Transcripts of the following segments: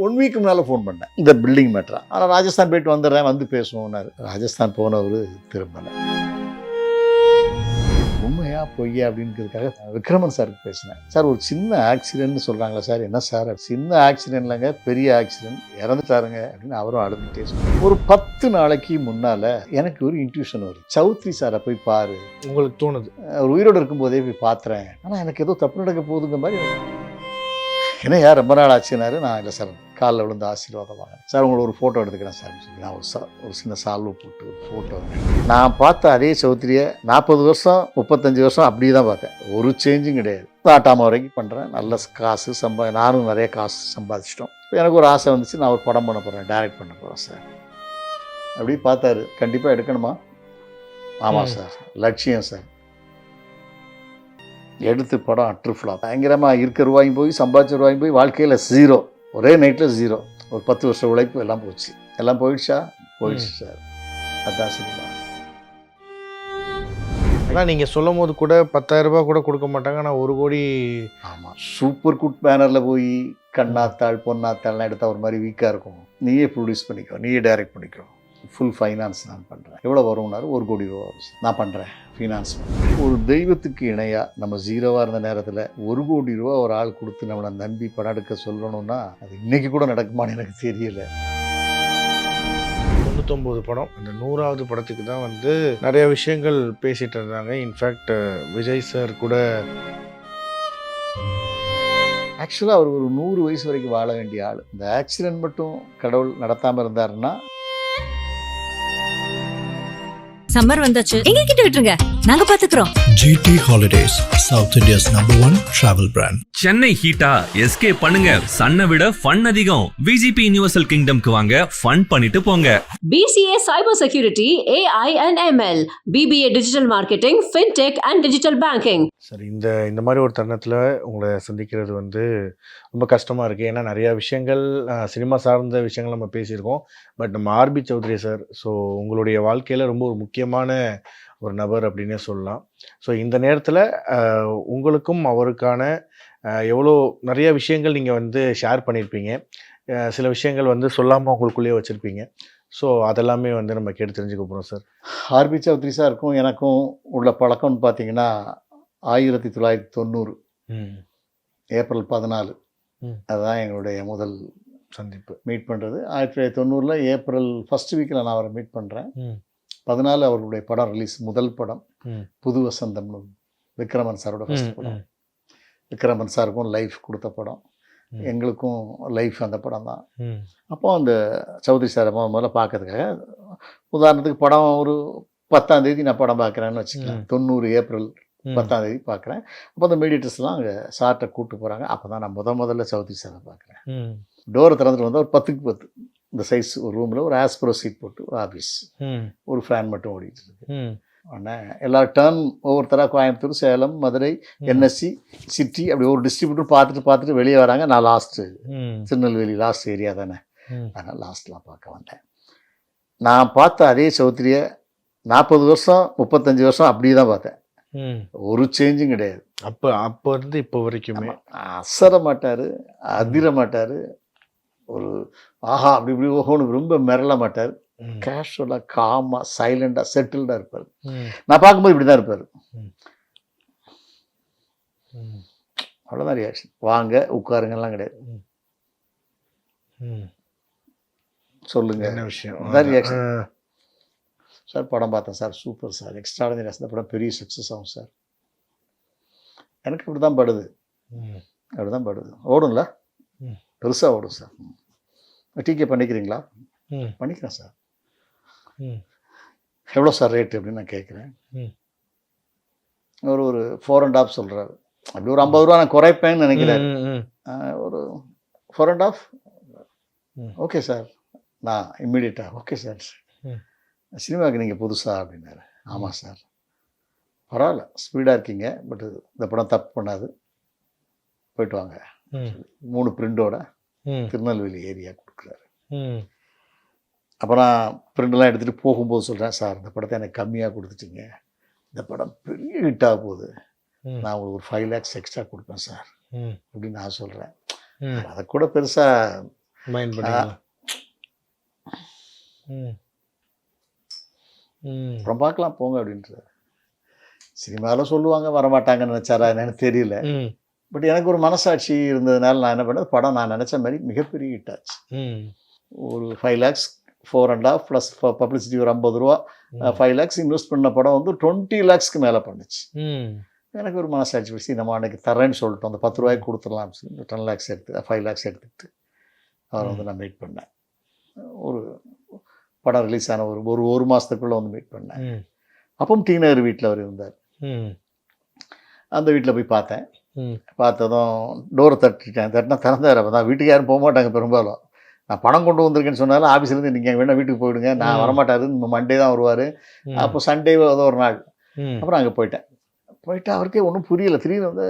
1 week முன்னால் phone பண்ணேன் இந்த பில்டிங் மேட்டரா. ஆனால் ராஜஸ்தான் போயிட்டு வந்துடுறேன், வந்து பேசுவோம்னாரு. ராஜஸ்தான் போனவர் திரும்பலை. உண்மையா பொய்யா அப்படின்றதுக்காக விக்ரமன் சாருக்கு பேசினேன். சார் ஒரு சின்ன ஆக்சிடென்ட்னு சொல்கிறாங்களா சார்? என்ன சார் சின்ன ஆக்சிடென்ட்லங்க, பெரிய ஆக்சிடென்ட், இறந்துட்டாருங்க அப்படின்னு அவரும் அழுதுகிட்டே சொன்னார். ஒரு 10 நாளைக்கு முன்னால் எனக்கு ஒரு இன்ட்யூஷன் வருது, சௌத்ரி சாரை போய் பாரு. உங்களுக்கு தோணுது? ஒரு உயிரோடு இருக்கும்போதே போய் பார்த்துறேன், ஆனால் எனக்கு ஏதோ தப்பு நடக்க போகுதுங்க மாதிரி. ஏன்னா யார் ரொம்ப நாள் ஆச்சுனாரு. நான் இல்லை சார், காலில் விழுந்து ஆசீர்வாதம் வாங்க சார், உங்களை ஒரு ஃபோட்டோ எடுத்துக்கிறேன் சார் சொல்லி நான் ஒரு சின்ன சால்வை போட்டு ஒரு ஃபோட்டோ. நான் பார்த்த அதே சௌத்ரியை 40 வருஷம் 35 வருஷம் அப்படியே தான் பார்த்தேன். ஒரு சேஞ்சும் கிடையாது. நாட்டாம வரைக்கும் பண்ணுறேன், நல்ல காசு நானும் நிறைய காசு சம்பாதிச்சிட்டோம். எனக்கு ஒரு ஆசை வந்துச்சு, நான் ஒரு படம் பண்ண போகிறேன், டைரக்ட் பண்ண போகிறேன் சார். அப்படி பார்த்தாரு, கண்டிப்பாக எடுக்கணுமா? ஆமாம் சார், லட்சியம் சார். எடுத்து படம் அட்ரு ஃப்ளாப். பயங்கரமாக இருக்க ரூபாயும் போய், சம்பாதிச்ச ரூபாயும் போய், வாழ்க்கையில் 0, ஒரே நைட்டில் 0. ஒரு 10 வருஷம் உழைப்பு எல்லாம் போச்சு. எல்லாம் போயிடுச்சா? போயிடுச்சு சார். அதுதான் சினிமா. ஆனால் நீங்கள் சொல்லும் போது கூட 10,000 ரூபாய் கூட கொடுக்க மாட்டாங்க, ஆனால் 1 கோடி. ஆமாம், சூப்பர் குட் பேனரில் போய் கண்ணாத்தாள் பொன்னாத்தாள்லாம் எடுத்தால் ஒரு மாதிரி வீக்காக இருக்கும். நீயே ப்ரொடியூஸ் பண்ணிக்கோ, நீயே டைரக்ட் பண்ணிக்கோ, ஃபுல் ஃபைனான்ஸ் நான் பண்ணுறேன். எவ்வளோ வரும்னாரு? 1 கோடி ரூபா வரும் சார். நான் பண்ணுறேன், ஃபினான்ஸ் பண்ணுறேன். ஒரு தெய்வத்துக்கு இணையாக நம்ம 0வாக இருந்த நேரத்தில் 1 கோடி ரூபா ஒரு ஆள் கொடுத்து நம்மளை நம்பி படம் எடுக்க சொல்லணும்னா அது இன்றைக்கி கூட நடக்குமான்னு எனக்கு தெரியல. 99 படம், அந்த 100வது படத்துக்கு தான் வந்து நிறைய விஷயங்கள் பேசிகிட்டு இருந்தாங்க. இன்ஃபேக்ட் விஜய் சார் கூட ஆக்சுவலாக அவர் ஒரு 100 வயசு வரைக்கும் வாழ வேண்டிய ஆள். இந்த ஆக்சிடென்ட் மட்டும் கடவுள் நடத்தாமல் இருந்தாருன்னா. சம்மர் வந்தாச்சு, எங்க கிட்ட விட்டுருங்க, நாங்க பாத்துக்கிறோம். GT Holidays, South India's #1 travel brand. Chennai ஹீட்டா எஸ்கேப் பண்ணுங்க. சன்னை விட ஃபன் அதிகம். VGP யுனிவர்சல் கிங்டம்க்கு வாங்க, ஃபன் பண்ணிட்டு போங்க. BCA Cyber Security, AI and ML, BBA Digital Marketing, FinTech and Digital Banking. சரி, இந்த மாதிரி ஒரு தருணத்தில் உங்களை சந்திக்கிறது வந்து ரொம்ப கஷ்டமாக இருக்குது. ஏன்னா நிறையா விஷயங்கள், சினிமா சார்ந்த விஷயங்கள் நம்ம பேசியிருக்கோம். பட் நம்ம ஆர்பி சௌத்ரி சார், ஸோ உங்களுடைய வாழ்க்கையில் ரொம்ப ஒரு முக்கியமான ஒரு நபர் அப்படின்னே சொல்லலாம். ஸோ இந்த நேரத்தில் உங்களுக்கும் அவருக்கான எவ்வளோ நிறைய விஷயங்கள் நீங்கள் வந்து ஷேர் பண்ணியிருப்பீங்க. சில விஷயங்கள் வந்து சொல்லாமல் உங்களுக்குள்ளேயே வச்சுருப்பீங்க. ஸோ அதெல்லாமே வந்து நம்ம கேட்டு தெரிஞ்சுக்க போகிறோம் சார். ஆர்பி சௌத்ரி சாருக்கும் எனக்கும் உள்ள பழக்கம்னு பார்த்தீங்கன்னா 1990 ஏப்ரல் 14 அதுதான் எங்களுடைய முதல் சந்திப்பு, மீட் பண்ணுறது. 1990 ஏப்ரல் ஃபஸ்ட் வீக்கில் நான் அவரை மீட் பண்ணுறேன். 14 அவருடைய படம் ரிலீஸ், முதல் படம் புது வசந்தம்னு, விக்ரமன் சாரோட ஃபஸ்ட் படம். விக்ரமன் சாருக்கும் லைஃப் கொடுத்த படம், எங்களுக்கும் லைஃப் அந்த படம் தான். அப்போ அந்த சௌத்ரி சாரை முதல்ல பார்க்கறதுக்காக, உதாரணத்துக்கு படம் ஒரு 10ஆம் தேதி நான் படம் பார்க்குறேன்னு வச்சுக்கலாம். 90 ஏப்ரல் 10ஆம் தேதி பார்க்குறேன். அப்போ அந்த மீடியேட்டர்ஸ்லாம் அங்கே சார்ட்டை கூப்பிட்டு போகிறாங்க. அப்போ தான் நான் முதல்ல சௌத்ரி சாரை பார்க்குறேன். டோரை திறந்துட்டு வந்தால் ஒரு 10க்கு 10 இந்த சைஸ் ஒரு ரூமில் ஒரு ஆஸ்ப்ரோ சீட் போட்டு ஒரு ஆஃபீஸ், ஒரு ஃபேன் மட்டும் ஓடிட்டு இருக்கு. உடனே எல்லா டர்ன் ஒவ்வொருத்தராக கோயம்புத்தூர், சேலம், மதுரை, NSC, சிட்டி, அப்படி ஒரு டிஸ்ட்ரிபியூட்டர் பார்த்துட்டு வெளியே வராங்க. நான் லாஸ்ட்டு, திருநெல்வேலி லாஸ்ட் ஏரியா தானே, அதனால் லாஸ்ட்லாம் பார்க்க வந்தேன். நான் பார்த்த அதே சௌத்ரியை 40 வருஷம் 35 வருஷம் அப்படியே தான் பார்த்தேன். ஒரு சேஞ்சும் கிடையாது. அப்போ இருந்து இப்போ வரைக்குமே அசர மாட்டார், அதிர மாட்டார், ஒரு ஆஹா அப்படி இப்படி ஓகோன்னு ரொம்ப மிரள மாட்டார். கேஷுவலாக, காமாக, சைலண்டாக, செட்டில்டாக இருப்பார். நான் பார்க்கும்போது இப்படி தான் இருப்பார். அவ்வளோதான் ரியாக்ஷன். வாங்க உட்காருங்கலாம் கிடையாது. சொல்லுங்க என்ன விஷயம், அதான் ரியாக்ஷன். சார் படம் பார்த்தேன் சார், சூப்பர் சார், எக்ஸ்ட்ராடினரி, அந்த படம் பெரிய சக்ஸஸ் ஆகும் சார். எனக்கு இப்படி தான் படுது, அப்படி தான் படுது. ஓடும்ல, பெருசாக ஓடும் சார். டிகே பண்ணிக்கிறீங்களா? பண்ணிக்கிறேன் சார். எவ்வளோ சார் ரேட்டு அப்படின்னு நான் கேட்குறேன். ஒரு 4.5 சொல்கிறாரு. அப்படி ஒரு 50 ரூபா நான் குறைப்பேன்னு நினைக்கிறேன். ஒரு 4.5 ஓகே சார். நான் இம்மிடியட்டாக ஓகே சார், சினிமாவுக்கு நீங்கள் புதுசா அப்படின்னாரு. ஆமாம் சார், பரவாயில்ல, ஸ்பீடாக இருக்கீங்க, பட் இந்த படம் தப்பு பண்ணாது, போயிட்டு வாங்க. 3 பிரிண்டோட திருநெல்வேலி ஏரியா கொடுக்குறாரு. அப்புறம் பிரிண்டெல்லாம் எடுத்துகிட்டு போகும்போது சொல்கிறேன், சார் இந்த படத்தை எனக்கு கம்மியாக கொடுத்துட்டீங்க, இந்த படம் பெரிய ஹிட்டாக போகுது, நான் உங்களுக்கு ஒரு 5 lakhs எக்ஸ்ட்ரா கொடுப்பேன் சார் அப்படின்னு நான் சொல்கிறேன். அதை கூட பெருசாக மைண்ட் பண்ணிக்கலாம். ம். ம். அப்புறம் பார்க்கலாம் போங்க அப்படின்றாரு. சினிமாவில் சொல்லுவாங்க வரமாட்டாங்கன்னு நினச்சாரா என்னன்னு தெரியல. ம். பட் எனக்கு ஒரு மனசாட்சி இருந்ததுனால நான் என்ன பண்ணேன், படம் நான் நினச்ச மாதிரி மிகப்பெரிய ஹிட் ஆச்சு. ம். ஒரு 5 lakhs 4.5 ப்ளஸ் பப்ளிசிட்டி ஒரு 50 ரூபா, 5 lakhs இன்வெஸ்ட் பண்ண படம் வந்து 20 lakhsக்கு மேலே பண்ணுச்சு. ம். எனக்கு ஒரு மனசாட்சி பிடிச்சி நம்ம அன்றைக்கி தரேன்னு சொல்லிட்டோம், அந்த 10 ரூபாய்க்கு கொடுத்துடலாம் சொல்லி 10 lakhs எடுத்து 5 lakhs எடுத்துக்கிட்டு அவரை வந்து நான் மீட் பண்ணேன். ஒரு படம் ரிலீஸ் ஆன ஒரு மாதத்துக்குள்ளே வந்து மீட் பண்ணேன். ம். அப்பவும் டி நகர் வீட்டில் அவர் இருந்தார். ம். அந்த வீட்டில் போய் பார்த்தேன். ம். பார்த்ததும் டோரை தட்டினா திறந்தார். அப்போ தான் வீட்டுக்கு யாரும் போக மாட்டாங்க பெரும்பாலும். நான் பணம் கொண்டு வந்திருக்கேன்னு சொன்னாலும் ஆஃபீஸ்லேருந்து நீங்கள் வேணால் வீட்டுக்கு போயிடுங்க, நான் வரமாட்டாரு, மண்டே தான் வருவார். அப்போ சண்டே ஏதோ ஒரு நாள். அப்புறம் அங்கே போயிட்டு அவருக்கே ஒன்றும் புரியலை. திடீர்னு வந்து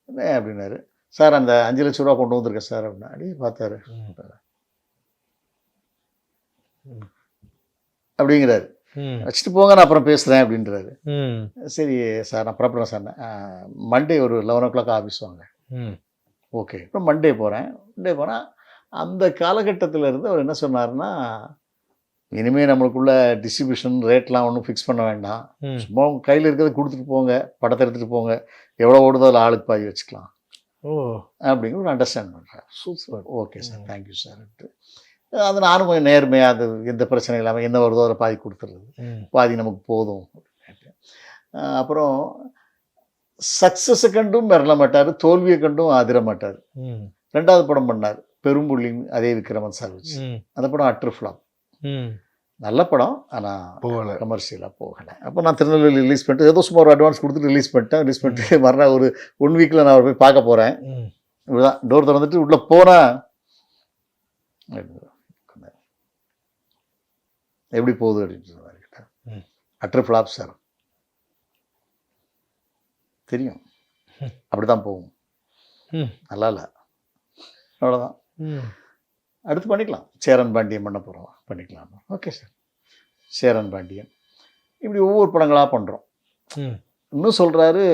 என்ன அப்படின்னாரு, சார் அந்த 5 லட்ச ரூபா கொண்டு வந்திருக்கேன் சார் அப்படின்னா. அப்படியே பார்த்தாரு. அப்படிங்கிறாரு. வச்சுட்டு போங்க நான் அப்புறம் பேசுகிறேன் அப்படின்றாரு. சரி சார் நான் புறப்படுறேன் சார். மண்டே ஒரு 11 o'clock ஆஃபீஸ் வாங்க. ஓகே. அப்புறம் மண்டே போகிறேன். அந்த காலகட்டத்தில் இருந்து அவர் என்ன சொன்னார்னா, இனிமேல் நம்மளுக்குள்ள டிஸ்ட்ரிபியூஷன் ரேட்லாம் ஒன்றும் ஃபிக்ஸ் பண்ண வேண்டாம், சும்மா உங்கள் கையில் இருக்கிறத கொடுத்துட்டு போங்க, படத்தை எடுத்துகிட்டு போங்க, எவ்வளோ ஓடுதோ அதில் ஆளுக்கு பாதி வச்சுக்கலாம் அப்படிங்கிற ஒரு அண்டர்ஸ்டாண்ட் பண்ணுறேன். சூப்பர், ஓகே சார், தேங்க்யூ சார்ன்ட்டு. அது நானும் கொஞ்சம் நேர்மையாக, அது எந்த பிரச்சனை இல்லாமல் என்ன வருதோ அதை பாதி கொடுத்துருது, பாதி நமக்கு போதும். அப்புறம் சக்ஸஸை கண்டும் மிரள மாட்டார், தோல்வியை கண்டும் அதிர மாட்டார். 2வது படம் பண்ணார் பெரும்புள்ளி, அதே விக்ரமன் சார் வச்சு. அந்த படம் அட்டர் ஃப்ளாப். நல்ல படம், ஆனால் கமர்ஷியலாக போகலை. அப்போ நான் திருநெல்வேலி ரிலீஸ் பண்ணிட்டு ஏதோ சும்மா ஒரு அட்வான்ஸ் கொடுத்துட்டு ரிலீஸ் பண்ணிட்டு மறுநாள் ஒரு 1 வீக்கில் நான் அவரை போய் பார்க்க போகிறேன். இப்படிதான் டோர் திறந்துட்டு உள்ளே போனால் எப்படி போகுது அப்படின்னு சொன்னார். கேட்டேன் அட்டர் ஃப்ளாப் சார், தெரியும் அப்படி தான் போகும், நல்லா இல்லை, அவ்வளோதான், அடுத்து பண்ணிக்கலாம், சேரன் பாண்டியன் பண்ண போகிறோம், பண்ணிக்கலாம். ஓகே சார், சேரன் பாண்டியன், இப்படி ஒவ்வொரு படங்களாக பண்ணுறோம். இன்னும் சொல்கிறாரு,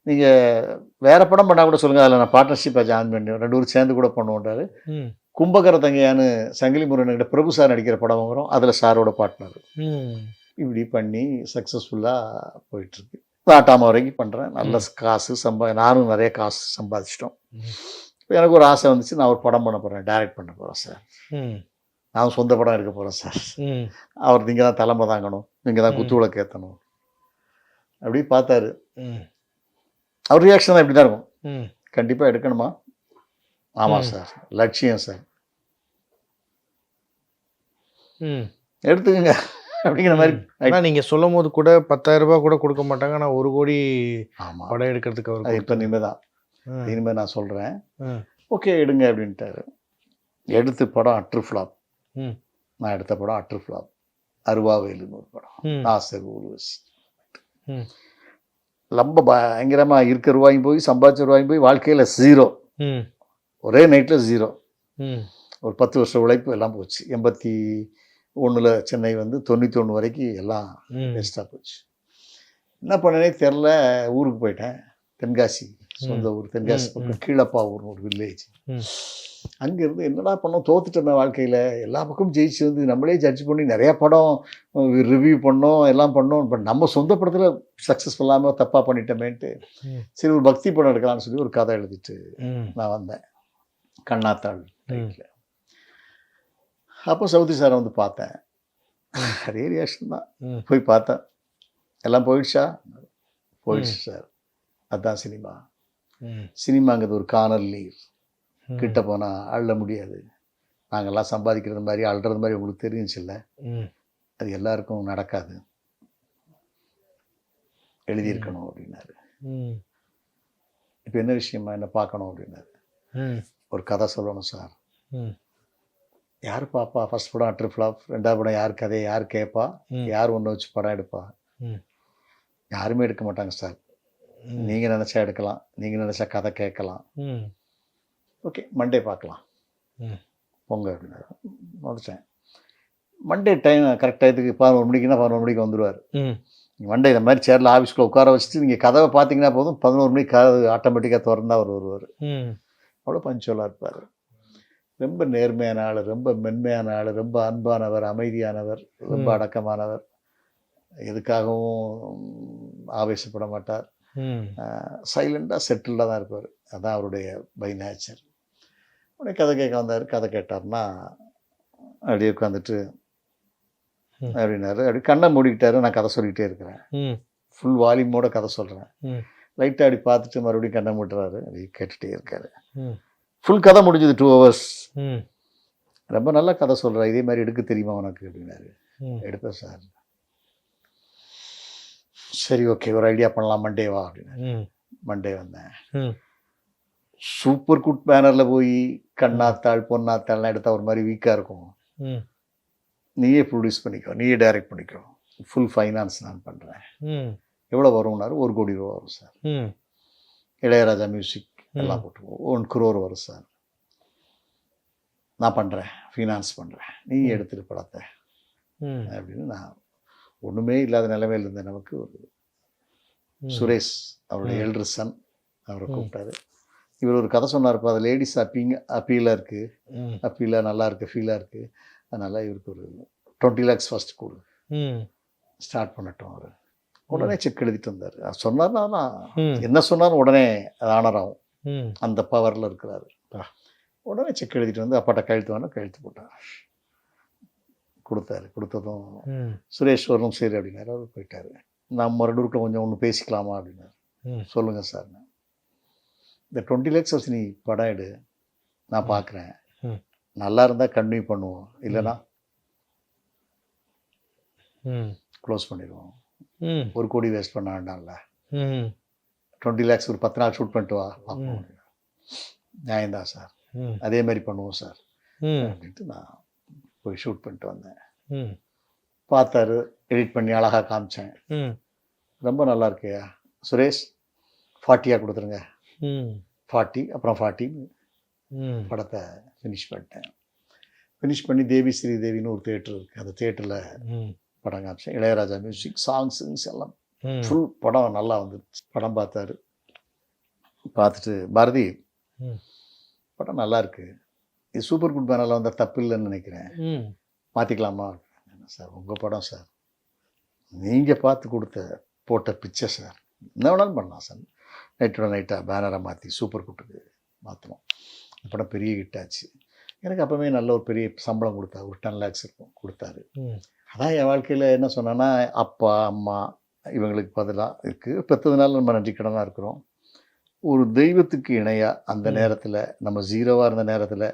நீங்கள் வேறு படம் பண்ணால் கூட சொல்லுங்கள், அதில் நான் பார்ட்னர்ஷிப்பாக ஜாயின் பண்ணி 2 பேரும் சேர்ந்து கூட பண்ணுவோன்றாரு. கும்பகர தங்கையான்னு சங்கிலி முருகன்கிட்ட பிரபு சார் நடிக்கிற படம் வரும், அதில் சாரோட பார்ட்னர். இப்படி பண்ணி சக்ஸஸ்ஃபுல்லாக போயிட்டுருக்கு. நாட்டாம வரைக்கும் பண்ணுறேன், நல்ல காசு நானும் நிறைய காசு சம்பாதிச்சிட்டோம். இப்போ எனக்கு ஒரு ஆசை வந்துச்சு, நான் ஒரு படம் பண்ண போகிறேன், டைரக்ட் பண்ண போகிறேன் சார், நான் சொந்த படம் எடுக்க போகிறேன் சார். அவர் நீங்கள் தான் தலைமை தாங்கணும், நீங்கள் தான் குத்து விளக்கு ஏற்றணும் அப்படி பார்த்தாரு. அவர் ரியாக்ஷன் தான் இப்படி தான் இருக்கும், கண்டிப்பாக எடுக்கணுமா, ஆமாம் சார், லட்சியம் சார், எடுத்துக்கங்க அப்படிங்கிற மாதிரி. ஆனால் நீங்கள் சொல்லும் போது கூட 10,000 ரூபாய் கூட கொடுக்க மாட்டாங்க, ஆனால் 1 கோடி படம் எடுக்கிறதுக்கு அவர். அது இப்போ இனிமேல் நான் சொல்கிறேன், ஓகே எடுங்க அப்படின்ட்டாரு. எடுத்து படம் அட்ரு ஃப்ளாப். நான் எடுத்த படம் அட்ரு ஃப்ளாப். அருவாவேலுன்னு ஒரு படம், நாசர் ஊர்வசி. ரொம்ப பயங்கரமாக இருக்க ரூபாயும் போய் சம்பாதிச்ச ரூபாயும் போய் வாழ்க்கையில் 0, ஒரே நைட்டில் 0. ஒரு 10 வருஷம் உழைப்பு எல்லாம் போச்சு. 81 சென்னை வந்து 91 வரைக்கும் எல்லாம் வேஸ்ட்டாக போச்சு. என்ன பண்ணனே தெரில, ஊருக்கு போயிட்டேன், தென்காசி, சொந்த ஊர் தென்காசி பக்கம் கீழப்பா ஊர்னு ஒரு வில்லேஜ். அங்கேருந்து என்னடா பண்ணோம், தோத்துட்டோமே வாழ்க்கையில், எல்லா பக்கமும் ஜெயிச்சு வந்து நம்மளே ஜட்ஜ் பண்ணி நிறையா படம் ரிவ்யூ பண்ணோம், எல்லாம் பண்ணோம். இப்போ நம்ம சொந்த படத்தில் சக்ஸஸ்ஃபுல்லாமல் தப்பாக பண்ணிட்டோமேன்ட்டு சரி ஒரு பக்தி படம் எடுக்கலாம்னு சொல்லி ஒரு கதை எழுதிட்டு நான் வந்தேன், கண்ணாத்தாள் டைட்டில். அப்போ சவுதி சாரை வந்து பார்த்தேன், அதே ரியாக்ஷன் தான். போய் பார்த்தேன், எல்லாம் போயிடுச்சா, போயிடுச்சு சார், அதுதான் சினிமா. சினிமாங்கிறது ஒரு காணல் நீர், கிட்ட போனால் அள்ள முடியாது, நாங்கள்லாம் சம்பாதிக்கிறது மாதிரி அள்ளுறது மாதிரி உங்களுக்கு தெரிஞ்சில்ல, அது எல்லாருக்கும் நடக்காது, எழுதியிருக்கணும் அப்படின்னாரு. இப்போ என்ன விஷயமா, என்ன பார்க்கணும் அப்படின்னாரு. ஒரு கதை சொல்லணும் சார். யார் பாப்பா, ஃபர்ஸ்ட் படம் அட்ரு ஃப்ளாப், 2வது படம் யார் கதையை யார் கேட்பா, யார் ஒன்று வச்சு படம் எடுப்பா, யாருமே எடுக்க மாட்டாங்க சார். நீங்கள் நினச்சா எடுக்கலாம், நீங்கள் நினச்சா கதை கேட்கலாம். ஓகே மண்டே பார்க்கலாம் போங்க அப்படின்னாரு. வந்துட்டேன். மண்டே டைம் கரெக்ட் டயத்துக்கு 11 மணிக்குன்னா 11 மணிக்கு வந்துடுவார். மண்டே இந்த மாதிரி சேரில் ஆஃபீஸ்க்குள்ளே உட்கார வச்சுட்டு நீங்கள் கதவை பார்த்தீங்கன்னா போதும், 11 மணிக்கு கதவு ஆட்டோமேட்டிக்காக திறந்தா அவர் வருவார். அவ்வளோ பஞ்சுவலாக இருப்பார். ரொம்ப நேர்மையான ஆள், ரொம்ப மென்மையான ஆள், ரொம்ப அன்பானவர், அமைதியானவர், ரொம்ப அடக்கமானவர், எதுக்காகவும் ஆவேசப்பட மாட்டார், சைலண்டாக செட்டில்டாக தான் இருப்பார். அதான் அவருடைய பை நேச்சர். உடனே கதை கேட்க வந்தார். கதை கேட்டார்னா அப்படியே உட்காந்துட்டு அப்படின்னாரு. அப்படி கண்ணை மூடிக்கிட்டாரு. நான் கதை சொல்லிகிட்டே இருக்கிறேன், ஃபுல் வால்யூமோட கதை சொல்கிறேன். லைட்டாக அப்படி பார்த்துட்டு மறுபடியும் கண்ணை மூட்டுறாரு. அப்படி கேட்டுகிட்டே இருக்காரு. ஃபுல் கதை முடிஞ்சது 2 hours. ரொம்ப நல்லா கதை சொல்கிறேன், இதே மாதிரி எடுக்க தெரியுமா உனக்கு அப்படின்னாரு. எடுப்பேன் சார். சரி ஓகே, ஒரு ஐடியா பண்ணலாம், மண்டே வா அப்படின்னு. மண்டே வந்தேன். சூப்பர் குட் பேனரில் போய் கண்ணாத்தாள் பொன்னாத்தாள்லாம் எடுத்தால் ஒரு மாதிரி வீக்காக இருக்கும். நீயே ப்ரொடியூஸ் பண்ணிக்கோ, நீயே டைரக்ட் பண்ணிக்கோ, ஃபுல் ஃபைனான்ஸ் நான் பண்ணுறேன். எவ்வளோ வரும்னாரு. 1 கோடி ரூபா வரும் சார். இளையராஜா மியூசிக் எல்லாம் போட்டுருவோம். 1 crore வரும் சார். நான் பண்ணுறேன், ஃபினான்ஸ் பண்ணுறேன், நீ எடுத்துகிட்டு படத்தை அப்படின்னு. நான் ஒன்றுமே இல்லாத நிலைமையில் இருந்த நமக்கு ஒரு சுரேஷ், அவருடைய எல்டர் சன், அவரை கூப்பிட்டாரு. இவர் ஒரு கதை சொன்னார்ப்பா, அது லேடிஸ் அப்பீலாக இருக்குது, அப்பீலாக நல்லா இருக்குது, ஃபீலாக இருக்குது, அதனால் இவருக்கு ஒரு 20 lakhs ஃபஸ்ட் கொடு, ஸ்டார்ட் பண்ணட்டும். அவர் உடனே செக் எழுதிட்டு வந்தார். சொன்னார்னா என்ன சொன்னாலும் உடனே அது ஆனர் ஆகும், அந்த பவரில் இருக்கிறாரு. உடனே செக் எழுதிட்டு வந்து அப்பாட்ட கையெழுத்து வேணும், கையெழுத்து போட்டார், கொடுத்தாரு. கொடுத்ததும் சுரேஷ் வரணும் சரி அப்படின்னாரு. அவர் போயிட்டார். நான் மறுபடியும் கொஞ்சம் ஒன்று பேசிக்கலாமா அப்படின்னாரு. சொல்லுங்கள் சார். இந்த 20 lakhs வச்சு நீ படம் எடு, நான் பார்க்குறேன், நல்லா இருந்தால் கண்டினியூ பண்ணுவோம், இல்லைன்னா க்ளோஸ் பண்ணிடுவோம். 1 கோடி வேஸ்ட் பண்ண வேண்டாம்ல. 20 lakhs ஒரு 10 நாள் ஷூட் பண்ணிட்டு வா பார்ப்போம். நியாயம்தான் சார், அதே மாதிரி பண்ணுவோம் சார் அப்படின்ட்டு நான் போய் ஷூட் பண்ணிட்டு வந்தேன். பார்த்தாரு, எடிட் பண்ணி அழகாக காமிச்சேன். ரொம்ப நல்லா இருக்கையா சுரேஷ், 40 கொடுத்துருங்க. 40 அப்புறம் 40 படத்தை ஃபினிஷ் பண்ணிட்டேன். ஃபினிஷ் பண்ணி தேவி ஸ்ரீதேவின்னு ஒரு தேட்டர் இருக்குது, அந்த தேட்டரில் படம் காமிச்சேன். இளையராஜா மியூசிக், சாங்ஸ் எல்லாம் ஃபுல் படம் நல்லா வந்துருச்சு. படம் பார்த்தாரு. பார்த்துட்டு பாரதி படம் நல்லா இருக்கு, இது சூப்பர் குட் பேனரில் வந்தால் தப்பு இல்லைன்னு நினைக்கிறேன், மாற்றிக்கலாமா? சார் உங்கள் படம் சார், நீங்கள் பார்த்து போட்ட பிக்சர் சார், என்ன வேணாலும் பண்ணலாம் சார். நைட்டோட நைட்டாக பேனரை மாற்றி சூப்பர் குட்டுக்கு மாற்றணும். அந்த படம் பெரிய ஹிட் ஆச்சு. எனக்கு அப்போவே நல்ல ஒரு பெரிய சம்பளம் கொடுத்தாரு, ஒரு 10 lakhs இருக்கும் கொடுத்தாரு. அதான் என் வாழ்க்கையில் என்ன சொன்னேன்னா, அப்பா அம்மா இவங்களுக்கு பதிலாக இருக்குது, பெற்றதுனால நம்ம நன்றிக்கடனாக இருக்கிறோம். ஒரு தெய்வத்துக்கு இணையாக அந்த நேரத்தில் நம்ம 0வா இருந்த நேரத்தில்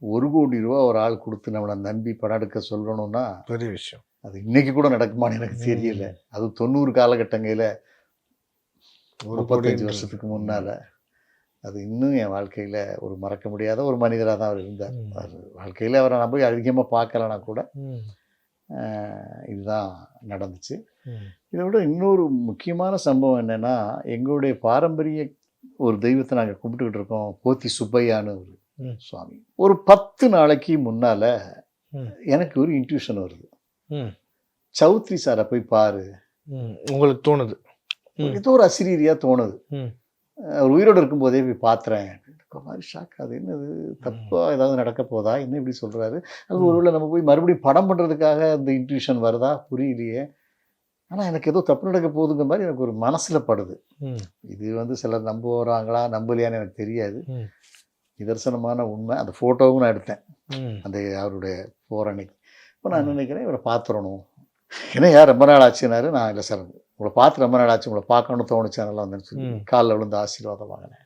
1 கோடி ரூபா ஒரு ஆள் கொடுத்து நம்மளை நம்பி படம் எடுக்க சொல்லணும்னா பெரிய விஷயம். அது இன்னைக்கு கூட நடக்குமான்னு எனக்கு தெரியல. அது 90 காலகட்டங்களில் 35 வருஷத்துக்கு முன்னால். அது இன்னும் என் வாழ்க்கையில் ஒரு மறக்க முடியாத ஒரு மனிதராக தான் அவர் இருந்தார். அது வாழ்க்கையில் அவரை நான் போய் அதிகமாக பார்க்கலனா கூட இதுதான் நடந்துச்சு. இதை விட இன்னொரு முக்கியமான சம்பவம் என்னென்னா, எங்களுடைய பாரம்பரிய ஒரு தெய்வத்தை நாங்கள் கும்பிட்டுக்கிட்டு இருக்கோம், போத்தி சுப்பையான்னு ஒரு சுவாமி. ஒரு 10 நாளைக்கு முன்னால் எனக்கு ஒரு இன்ட்யூஷன் வருது, சௌத்ரி சாரை போய் பாரு. உங்களுக்கு தோணுது? ஏதோ ஒரு அசிரீரியாக தோணுது. அவர் உயிரோடு இருக்கும்போதே போய் பார்த்துறேன். மாதிரி ஷாக், அது என்னது தப்பாக ஏதாவது நடக்க போதா, என்ன இப்படி சொல்கிறாரு? அது ஒருவேளை நம்ம போய் மறுபடியும் படம் பண்ணுறதுக்காக அந்த இன்ட்யூஷன் வருதா புரியலையே. ஆனால் எனக்கு ஏதோ தப்பு நடக்க போகுதுங்கிற மாதிரி எனக்கு ஒரு மனசில் படுது. இது சிலர் நம்புறாங்களா நம்பலையான்னு எனக்கு தெரியாது. நிதர்சனமான உண்மை. அந்த ஃபோட்டோவும் நான் எடுத்தேன் அந்த அவருடைய போகிற அன்னைக்கு. இப்போ நான் நினைக்கிறேன், இவரை பார்த்துடணும். ஏன்னா யார் ரொம்ப நாள் ஆச்சுனாரு. நான் இல்லை சார், உங்களை பார்த்து ரொம்ப நாள் ஆச்சு, உங்களை பார்க்கணும்னு தோணுச்சு, நல்லா வந்தேன்னு சொல்லி காலில் விழுந்து ஆசீர்வாதம் வாங்கினேன்.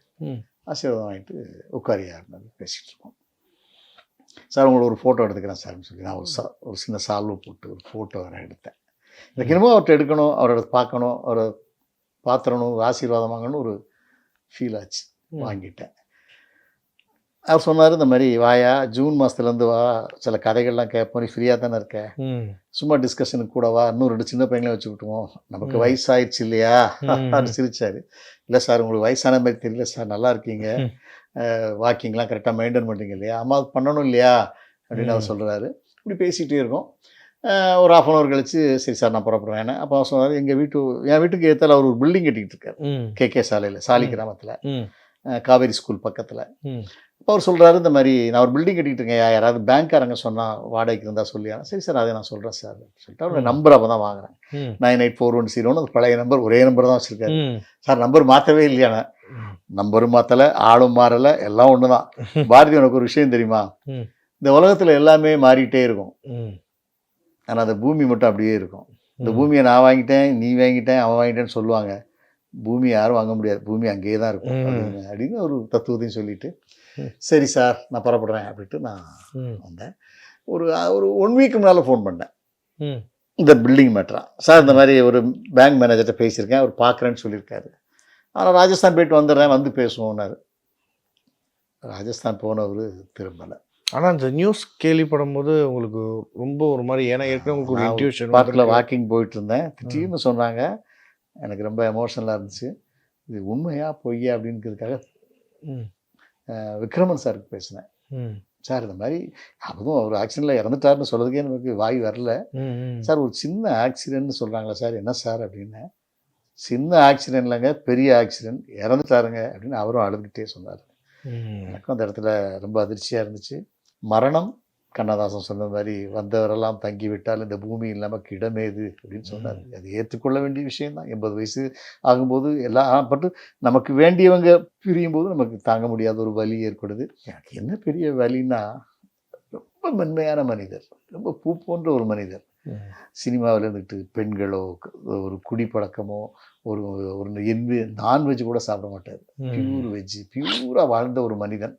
ஆசீர்வாதம் வாங்கிட்டு உட்காரியா இருந்தாலும் பேசிகிட்டு இருக்கோம். சார் உங்களை ஒரு ஃபோட்டோ எடுத்துக்கிறேன் சார்னு சொல்லி நான் ஒரு சின்ன சால்வை போட்டு ஒரு ஃபோட்டோ வேறு எடுத்தேன். எனக்கு என்னமோ அவர்கிட்ட எடுக்கணும், அவரோட பார்க்கணும், அவரை பார்த்துடணும், ஆசீர்வாதம் வாங்கணும்னு ஒரு ஃபீல் ஆச்சு. வாங்கிட்டேன். அவர் சொன்னார், இந்த மாதிரி வாயா, ஜூன் மாதத்துலேருந்து வா, சில கதைகள்லாம் கேட்போம், நீ ஃப்ரீயாக தானே இருக்க, சும்மா டிஸ்கஷனுக்கு கூட வா, இன்னும் 2 சின்ன பையங்களே வச்சுக்கிட்டுவோம், நமக்கு வயசாகிடுச்சு இல்லையா அப்படின்னு சிரிச்சார். இல்லை சார் உங்களுக்கு வயசான மாதிரி தெரியல சார், நல்லா இருக்கீங்க, வாக்கிங்லாம் கரெக்டாக மெயின்டைன் பண்ணுறீங்க இல்லையா, அம்மா பண்ணணும் இல்லையா அப்படின்னு அவர் சொல்கிறாரு. இப்படி பேசிகிட்டே இருக்கோம். ஒரு 1/2 hour கழிச்சு, சரி சார் நான் புறப்படுறேன். என்ன அப்போ அவர் சொன்னார், என் வீட்டுக்கு ஏற்றால் அவர் ஒரு பில்டிங் கட்டிக்கிட்டு இருக்கார், KK சாலையில், சாலி கிராமத்தில், காவேரி ஸ்கூல் பக்கத்தில். அவர் சொல்கிறாரு, இந்த மாதிரி நான் ஒரு பில்டிங் கட்டிக்கிட்டு இருக்கேன், யாராவது பேங்க்காரங்க சொன்னால் வாடகைக்கு இருந்தால் சொல்லியா. சரி சார், அதை நான் சொல்கிறேன் சார் சொல்லிட்டு அவரோட நம்பர் அப்போ தான் வாங்குறேன். 984101 அது பழைய நம்பர், ஒரே நம்பர் தான் வச்சுருக்காரு. சார் நம்பர் மாற்றவே இல்லையாண்ணே. நம்பரும் மாற்றலை, ஆளும் மாறலை, எல்லாம் ஒன்று தான். பாரதி, உனக்கு ஒரு விஷயம் தெரியுமா, இந்த உலகத்தில் எல்லாமே மாறிட்டே இருக்கும், ஆனால் அந்த பூமி மட்டும் அப்படியே இருக்கும். இந்த பூமியை நான் வாங்கிட்டேன், நீ வாங்கிட்டேன், அவன் வாங்கிட்டேன்னு சொல்லுவாங்க. பூமி யாரும் வாங்க முடியாது, பூமி அங்கேயே தான் இருக்கும் அப்படின்னு ஒரு தத்துவத்தையும் சொல்லிட்டு, சரி சார் நான் புறப்படுறேன் அப்படின்ட்டு நான் வந்தேன். ஒரு ஒரு 1 வீக் முன்னால் ஃபோன் பண்ணேன், இந்த பில்டிங் மேட்டரா. சார் இந்த மாதிரி ஒரு பேங்க் மேனேஜர்கிட்ட பேசியிருக்கேன், அவர் பார்க்குறேன்னு சொல்லியிருக்காரு, ஆனால் ராஜஸ்தான் போயிட்டு வந்துடுறேன், வந்து பேசுவோன்னாரு. ராஜஸ்தான் போனவர் திரும்பலை. ஆனால் அந்த நியூஸ் கேள்விப்படும் போது உங்களுக்கு ரொம்ப ஒரு மாதிரி, ஏன்னா ஏற்கனவே உங்களுக்கு ஒரு இன்ட்யூஷன். பார்க்கில் வாக்கிங் போயிட்டு இருந்தேன், திடீர்னு சொன்னாங்க, எனக்கு ரொம்ப எமோஷனலாக இருந்துச்சு. இது உண்மையா பொய்யா அப்படிங்கிறதுக்காக விக்ரமன் சாருக்கு பேசினேன். சார் இந்த மாதிரி அதுவும் அவர் ஆக்சிடெண்ட்டில் இறந்துட்டாருன்னு சொல்கிறதுக்கே நமக்கு வாய் வரல. சார் ஒரு சின்ன ஆக்சிடென்ட்னு சொல்கிறாங்களா சார், என்ன சார் அப்படின்னு. சின்ன ஆக்சிடென்ட் இல்லைங்க, பெரிய ஆக்சிடென்ட், இறந்துட்டாருங்க அப்படின்னு அவரும் அழுதுகிட்டே சொன்னார். எனக்கும் அந்த இடத்துல ரொம்ப அதிர்ச்சியாக இருந்துச்சு. மரணம், கண்ணதாசன் சொன்ன மாதிரி வந்தவரெல்லாம் தங்கி விட்டால் இந்த பூமி நமக்கு இடமேது அப்படின்னு சொன்னார். அது ஏற்றுக்கொள்ள வேண்டிய விஷயம்தான். 80 வயசு ஆகும்போது எல்லாம் பட்டு நமக்கு வேண்டியவங்க பிரியும் போது நமக்கு தாங்க முடியாத ஒரு வலி ஏற்படுது. எனக்கு என்ன பெரிய வலின்னா, ரொம்ப மென்மையான மனிதர், ரொம்ப பூ போன்ற ஒரு மனிதர். சினிமாவில் இருந்துட்டு பெண்களோ ஒரு குடிப்பழக்கமோ ஒரு ஒரு நான்வெஜ் கூட சாப்பிட மாட்டார். பியூர் வெஜ்ஜு, பியூராக வாழ்ந்த ஒரு மனிதன்.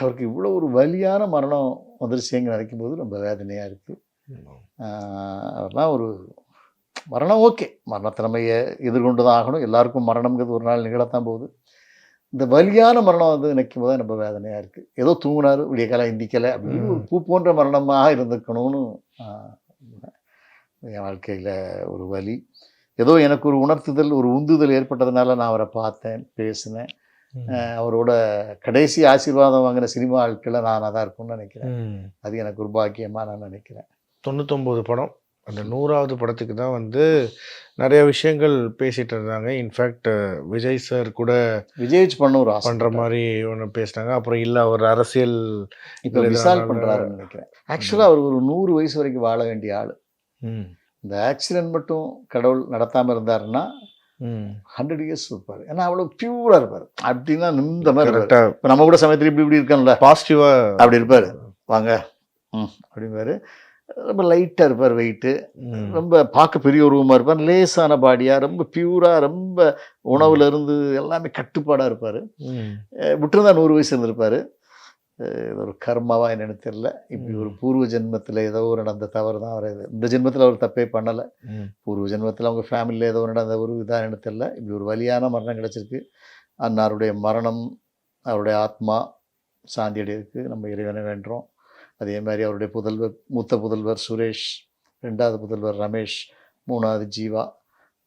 அவருக்கு இவ்வளோ ஒரு வலியான மரணம் வந்துருச்சுங்க நினைக்கும் போது ரொம்ப வேதனையாக இருக்குது. அவர்லாம் ஒரு மரணம் ஓகே, மரணத்தை நம்ம எதிர்கொண்டு தான் ஆகணும், எல்லாருக்கும் மரணம்ங்கிறது ஒரு நாள் நிகழத்தான் போகுது. இந்த வலியான மரணம் வந்து நினைக்கும் போது ரொம்ப வேதனையாக இருக்குது. ஏதோ தூங்கினார், விடிய காலம் இந்திக்கலை அப்படின்னு ஒரு பூ போன்ற மரணமாக இருந்திருக்கணும்னு என் வாழ்க்கையில் ஒரு வலி. ஏதோ எனக்கு ஒரு உணர்த்துதல், ஒரு உந்துதல் ஏற்பட்டதுனால நான் அவரை பார்த்தேன், பேசினேன். அவரோட கடைசி ஆசீர்வாதம் வாங்கின சினிமா ஆட்களை நான் தான் இருக்கும்னு நினைக்கிறேன். அது எனக்கு ஒரு பாக்கியமாக நான் நினைக்கிறேன். 99 படம், அந்த 100வது படத்துக்கு தான் வந்து நிறைய விஷயங்கள் பேசிகிட்டு இருந்தாங்க. இன்ஃபேக்ட் விஜய் சார் கூட விஜய் பண்ண ஒரு பண்ணுற மாதிரி ஒன்று பேசினாங்க. அப்புறம் இல்லை ஒரு அரசியல் இப்போ விசால் பண்ணுறாருன்னு நினைக்கிறேன். ஆக்சுவலாக அவர் ஒரு 100 வயசு வரைக்கும் வாழ வேண்டிய ஆள். இந்த ஆக்சிடென்ட் மட்டும் கடவுள் நடத்தாமல் இருந்தாருன்னா 100 இயர்ஸ் இருப்பார். ஏன்னா அவ்வளோ பியூராக இருப்பார். அப்படின்னா இந்த மாதிரி இருப்பார். இப்போ நம்ம கூட சமயத்தில் இப்படி இருக்கோம்ல, பாசிட்டிவாக அப்படி இருப்பார். வாங்க அப்படிம்பாரு. ரொம்ப லைட்டாக இருப்பார், வெயிட்டு ரொம்ப பார்க்க பெரிய உருவமாக இருப்பார், லேசான பாடியாக, ரொம்ப பியூராக, ரொம்ப உணவுலேருந்து எல்லாமே கட்டுப்பாடாக இருப்பார். விட்டுருந்தா 100 வயசு இருந்திருப்பார். இது ஒரு கர்மாவா என்னன்னு தெரியல. இப்படி ஒரு பூர்வ ஜென்மத்தில் ஏதோ ஒரு நடந்த தவறு தான் அவர். இந்த ஜென்மத்தில் அவர் தப்பே பண்ணலை, பூர்வ ஜென்மத்தில் அவங்க ஃபேமிலியில் ஏதோ நடந்த ஒரு இதாக என்னன்னு தெரியல. இப்படி ஒரு வலியான மரணம் கிடச்சிருக்கு. அன்னாருடைய மரணம், அவருடைய ஆத்மா சாந்தி அடையிருக்கு நம்ம இறைவனை வேண்டுறோம். அதே மாதிரி அவருடைய புதல்வர், மூத்த புதல்வர் சுரேஷ், 2வது புதல்வர் ரமேஷ், 3வது ஜீவா,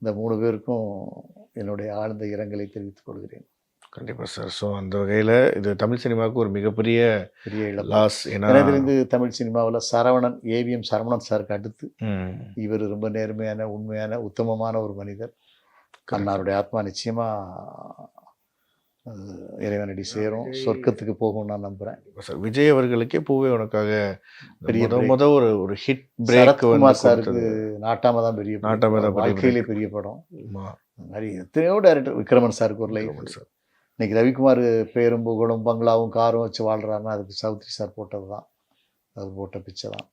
இந்த 3 பேருக்கும் என்னுடைய ஆழ்ந்த இரங்கலை தெரிவித்துக் கொள்கிறேன். கண்டிப்பாக சார். ஸோ அந்த வகையில் இது தமிழ் சினிமாவுக்கு ஒரு மிகப்பெரிய லாஸ். ஏன்னா இருந்து தமிழ் சினிமாவில் சரவணன், ஏவிஎம் சரவணன் சாருக்கு அடுத்து இவர் ரொம்ப நேர்மையான, உண்மையான, உத்தமமான ஒரு மனிதர். அன்னாருடைய ஆத்மா நிச்சயமாக இறைவனடி சேரும், சொர்க்கத்துக்கு போகும் நான் நம்புகிறேன். சார் விஜய் அவர்களுக்கே பூவே உனக்காக பெரிய ஒரு ஹிட் பிரேக் சரத்குமார் சாருக்கு நாட்டாம தான் பெரிய வாழ்க்கையிலே பெரிய படம். இந்த மாதிரி எத்தனையோ டைரக்டர், விக்ரமன் சாருக்கு ஒரு லைஃப் சார். இன்னைக்கு ரவிக்குமார் பேரும் புகழும் பங்களாவும் காரும் வச்சு வாழ்கிறாருன்னா அதுக்கு சௌத்ரி சார் போட்டது தான், அவர் போட்ட பிச்சை தான்.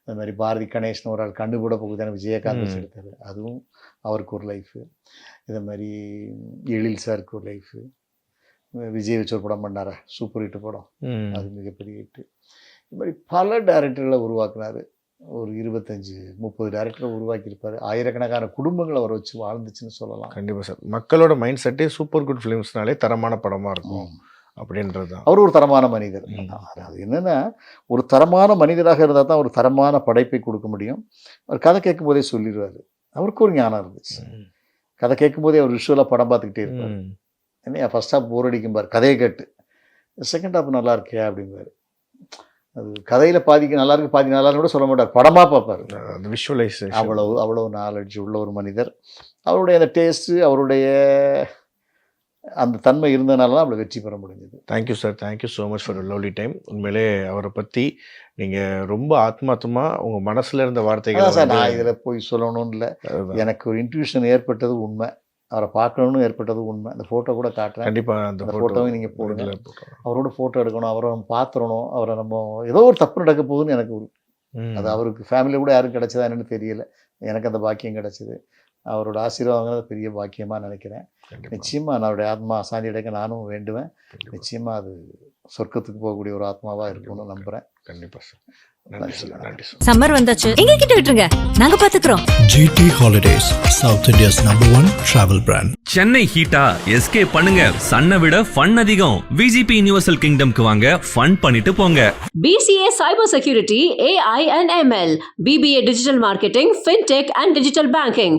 அது மாதிரி பாரதி கணேஷ்னு ஒரு ஆள் கண்டு கூட போகுதான விஜயகாந்த் வச்சு எடுத்தார், அதுவும் அவருக்கு ஒரு லைஃபு. இதை மாதிரி எழில் சாருக்கு ஒரு லைஃபு. விஜய் வச்சு ஒரு படம் பண்ணார, சூப்பர் ஹிட் படம், அது மிகப்பெரிய ஹிட்டு. இது மாதிரி பல டைரக்டர்களை உருவாக்குனார். ஒரு 25-30 டைரக்டரை உருவாக்கியிருப்பார். ஆயிரக்கணக்கான குடும்பங்கள் அவரை வச்சு வாழ்ந்துச்சுன்னு சொல்லலாம். கண்டிப்பாக சார். மக்களோட மைண்ட் செட்டே சூப்பர் குட் ஃபிலிம்ஸ்னாலே தரமான படமாக இருக்கும் அப்படின்றது தான். அவர் ஒரு தரமான மனிதர். அது என்னென்னா, ஒரு தரமான மனிதராக இருந்தால் தான் ஒரு தரமான படைப்பை கொடுக்க முடியும். அவர் கதை கேட்கும் போதே சொல்லிடுவார். அவருக்கு ஒரு ஞானம் இருந்துச்சு. கதை கேட்கும் போதே அவர் விஷுவலாக படம் பார்த்துக்கிட்டே இருப்பார். என்ன ஃபர்ஸ்ட் ஹாஃப் போர் அடிக்கும்பார் கதையை கேட்டு, செகண்ட் ஹாஃப் நல்லா இருக்கே அப்படிம்பார். அது கதையில் பாதிக்கு நல்லா இருக்கு, பாதி நல்லா கூட சொல்ல மாட்டார், படமாக பார்ப்பார். அந்த விஷுவலைசேஷன் அவ்வளோ நாலேஜ் உள்ள ஒரு மனிதர். அவருடைய அந்த டேஸ்ட்டு, அவருடைய அந்த தன்மை இருந்தனால தான் அப்படி வெற்றி பெற முடிஞ்சது. Thank you sir, thank you so much for lovely time. உண்மையிலே அவரை பற்றி நீங்கள் ரொம்ப ஆத்மார்த்தமாக உங்கள் மனசில் இருந்த வார்த்தைகள் அதான் சார், நான் இதில் போய் சொல்லணும்னு இல்லை, எனக்கு ஒரு இன்ட்யூஷன் ஏற்பட்டது உண்மை, அவரை பார்க்கணும்னு ஏற்பட்டது உண்மை. அந்த ஃபோட்டோ கூட காட்டுறேன், கண்டிப்பாக அந்த ஃபோட்டோவை நீங்கள் போடுங்க. அவரோட ஃபோட்டோ எடுக்கணும், அவரை நம்ம பார்த்துடணும், அவரை நம்ம ஏதோ ஒரு தப்பு நடக்க போகுதுன்னு எனக்கு ஒரு அது அவருக்கு ஃபேமிலியில் கூட யாரும் கிடைச்சதா என்னன்னு தெரியல, எனக்கு அந்த பாக்கியம் கிடைச்சிது. அவரோட ஆசீர்வாதங்கிறது பெரிய பாக்கியமாக நினைக்கிறேன். நிச்சயமாக நான் அவருடைய ஆத்மா சாந்தி அடைக்க நானும் வேண்டுவேன். நிச்சயமாக அது சொர்க்கத்துக்கு போகக்கூடிய ஒரு ஆத்மாவாக இருக்கும்னு நம்புகிறேன். கண்டிப்பாக சார். நன்றி சார், நன்றி சார். சம்மர் வந்தாச்சு, எங்க கிட்ட விட்டுருங்க, நாங்க பாத்துக்கிறோம். GT Holidays, South India's #1 travel brand. Chennai ஹீட்டா எஸ்கேப் பண்ணுங்க. சன்னை விட ஃபன் அதிகம். விஜிபி யுனிவர்சல் கிங்டம்க்கு வாங்க, ஃபன் பண்ணிட்டு போங்க. BCA Cyber Security, AI and ML, BBA Digital Marketing, FinTech and Digital Banking.